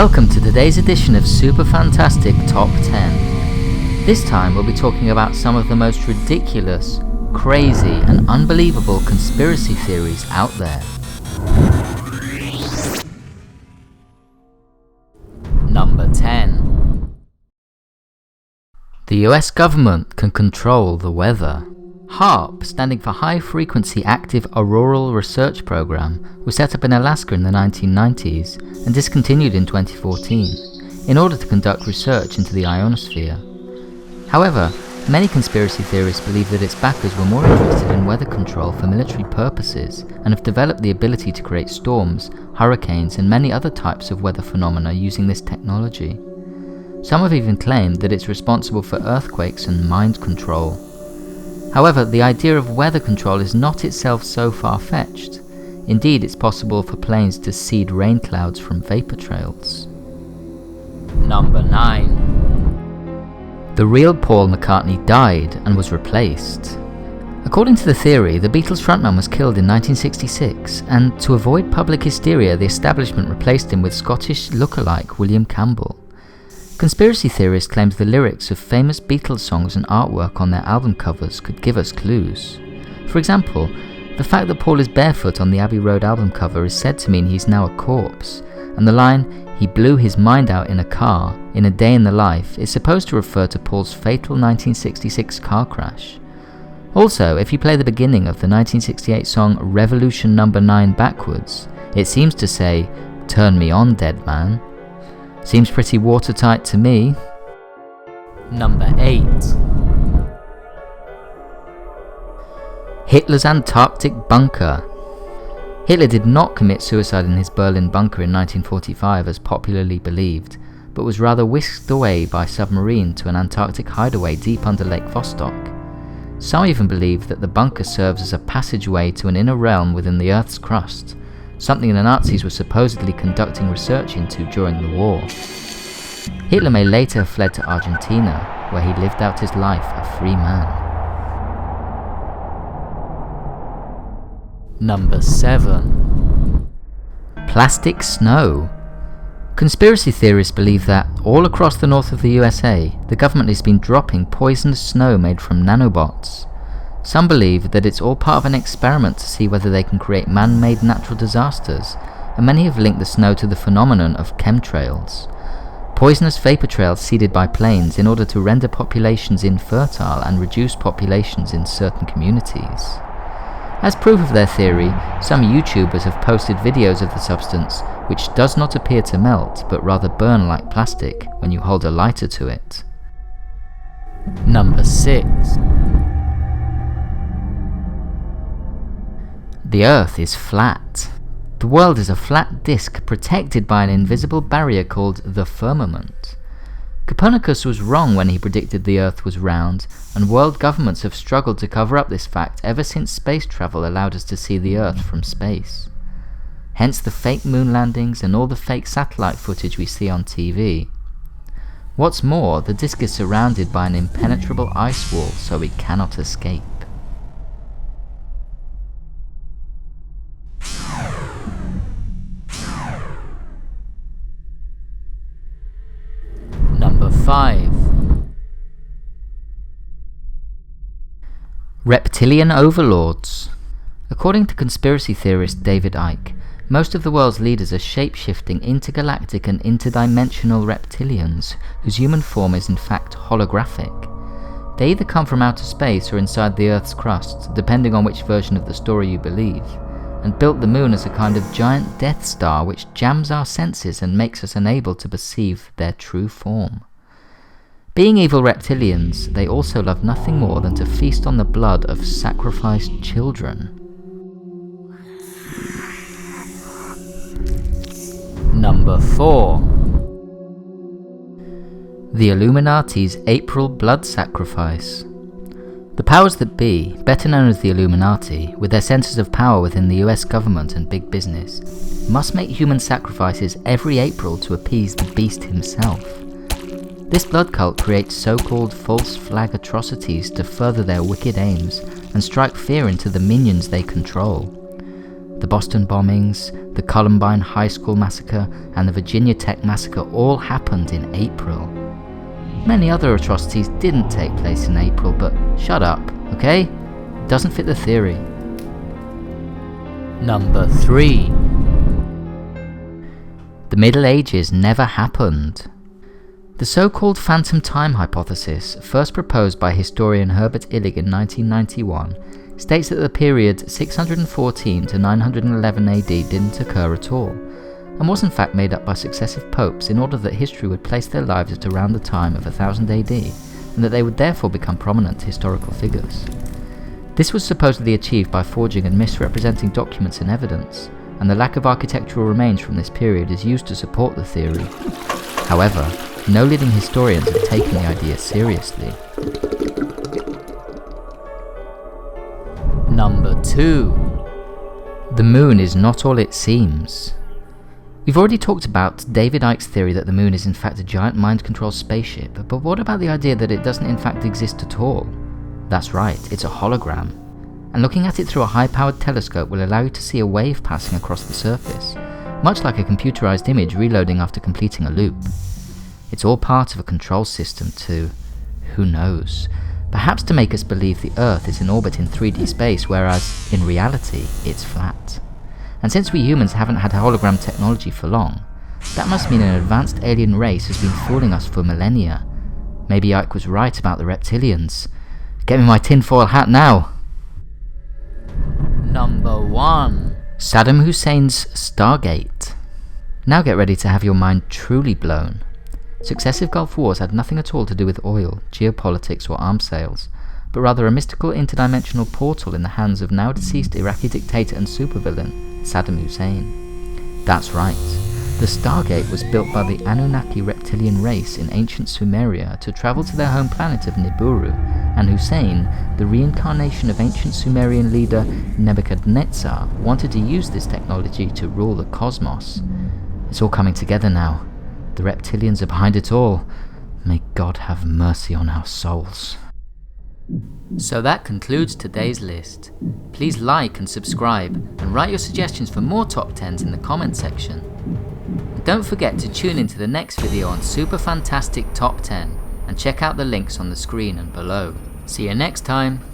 Welcome to today's edition of Super Fantastic Top 10. This time we'll be talking about some of the most ridiculous, crazy and unbelievable conspiracy theories out there. Number 10. The US government can control the weather. HAARP, standing for High Frequency Active Auroral Research Program, was set up in Alaska in the 1990s and discontinued in 2014 in order to conduct research into the ionosphere. However, many conspiracy theorists believe that its backers were more interested in weather control for military purposes and have developed the ability to create storms, hurricanes and many other types of weather phenomena using this technology. Some have even claimed that it's responsible for earthquakes and mind control. However, the idea of weather control is not itself so far-fetched. Indeed, it's possible for planes to seed rain clouds from vapor trails. Number 9. The real Paul McCartney died and was replaced. According to the theory, the Beatles frontman was killed in 1966, and to avoid public hysteria, the establishment replaced him with Scottish lookalike William Campbell. Conspiracy theorists claimed the lyrics of famous Beatles songs and artwork on their album covers could give us clues. For example, the fact that Paul is barefoot on the Abbey Road album cover is said to mean he's now a corpse, and the line, "He blew his mind out in a car, in a day in the life," is supposed to refer to Paul's fatal 1966 car crash. Also, if you play the beginning of the 1968 song Revolution No. 9 backwards, it seems to say, "Turn me on, dead man." Seems pretty watertight to me. Number 8. Hitler's Antarctic bunker. Hitler did not commit suicide in his Berlin bunker in 1945 as popularly believed, but was rather whisked away by submarine to an Antarctic hideaway deep under Lake Vostok. Some even believe that the bunker serves as a passageway to an inner realm within the Earth's crust, something the Nazis were supposedly conducting research into during the war. Hitler may later have fled to Argentina, where he lived out his life a free man. Number 7. Plastic snow. Conspiracy theorists believe that, all across the north of the USA, the government has been dropping poisonous snow made from nanobots. Some believe that it's all part of an experiment to see whether they can create man-made natural disasters, and many have linked the snow to the phenomenon of chemtrails. Poisonous vapor trails seeded by planes in order to render populations infertile and reduce populations in certain communities. As proof of their theory, some YouTubers have posted videos of the substance, which does not appear to melt, but rather burn like plastic when you hold a lighter to it. Number 6. The Earth is flat. The world is a flat disk protected by an invisible barrier called the firmament. Copernicus was wrong when he predicted the Earth was round, and world governments have struggled to cover up this fact ever since space travel allowed us to see the Earth from space. Hence the fake moon landings and all the fake satellite footage we see on TV. What's more, the disk is surrounded by an impenetrable ice wall, so we cannot escape. Number 5. Reptilian Overlords. According to conspiracy theorist David Icke, most of the world's leaders are shape-shifting intergalactic and interdimensional reptilians whose human form is in fact holographic. They either come from outer space or inside the Earth's crust, depending on which version of the story you believe, and built the moon as a kind of giant Death Star which jams our senses and makes us unable to perceive their true form. Being evil reptilians, they also love nothing more than to feast on the blood of sacrificed children. Number 4. The Illuminati's April blood sacrifice. The powers that be, better known as the Illuminati, with their centers of power within the US government and big business, must make human sacrifices every April to appease the beast himself. This blood cult creates so-called false flag atrocities to further their wicked aims and strike fear into the minions they control. The Boston bombings, the Columbine High School massacre, and the Virginia Tech massacre all happened in April. Many other atrocities didn't take place in April, but shut up, okay? It doesn't fit the theory. Number 3. The Middle Ages never happened. The so-called phantom time hypothesis, first proposed by historian Herbert Illig in 1991, states that the period 614 to 911 AD didn't occur at all, and was in fact made up by successive popes in order that history would place their lives at around the time of 1000 AD, and that they would therefore become prominent historical figures. This was supposedly achieved by forging and misrepresenting documents and evidence, and the lack of architectural remains from this period is used to support the theory. However, no leading historians have taken the idea seriously. Number 2. The moon is not all it seems. We've already talked about David Icke's theory that the moon is in fact a giant mind-controlled spaceship, but what about the idea that it doesn't in fact exist at all? That's right, it's a hologram. And looking at it through a high-powered telescope will allow you to see a wave passing across the surface, much like a computerized image reloading after completing a loop. It's all part of a control system to, who knows, perhaps to make us believe the Earth is in orbit in 3D space, whereas, in reality, it's flat. And since we humans haven't had hologram technology for long, that must mean an advanced alien race has been fooling us for millennia. Maybe Ike was right about the reptilians. Get me my tinfoil hat now! Number 1. Saddam Hussein's Stargate. Now get ready to have your mind truly blown. Successive Gulf Wars had nothing at all to do with oil, geopolitics or arms sales, but rather a mystical interdimensional portal in the hands of now-deceased Iraqi dictator and supervillain, Saddam Hussein. That's right, the Stargate was built by the Anunnaki reptilian race in ancient Sumeria to travel to their home planet of Nibiru, and Hussein, the reincarnation of ancient Sumerian leader Nebuchadnezzar, wanted to use this technology to rule the cosmos. It's all coming together now. The reptilians are behind it all. May God have mercy on our souls. So that concludes today's list. Please like and subscribe, and write your suggestions for more top 10s in the comment section. And don't forget to tune into the next video on Super Fantastic Top 10, and check out the links on the screen and below. See you next time!